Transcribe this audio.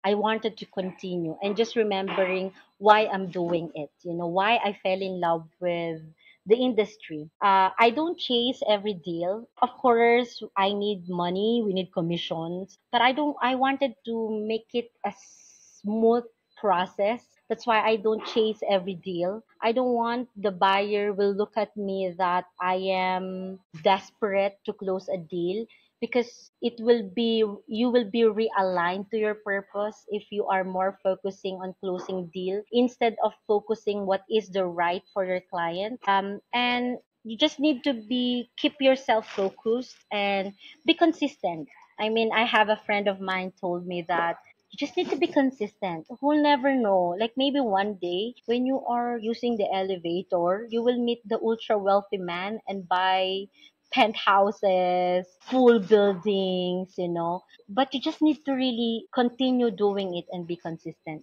I wanted to continue and just remembering why I'm doing it, why I fell in love with the industry. I don't chase every deal. Of course, I need money, we need commissions, but I wanted to make it a smooth process. That's why I don't chase every deal. I don't want the buyer will look at me that I am desperate to close a deal, because you will be realigned to your purpose if you are more focusing on closing deal instead of focusing what is the right for your client. And you just need to be keep yourself focused and be consistent. I mean, I have a friend of mine told me that you just need to be consistent. Who'll never know? Like maybe one day when you are using the elevator, you will meet the ultra wealthy man and buy penthouses, full buildings. But you just need to really continue doing it and be consistent.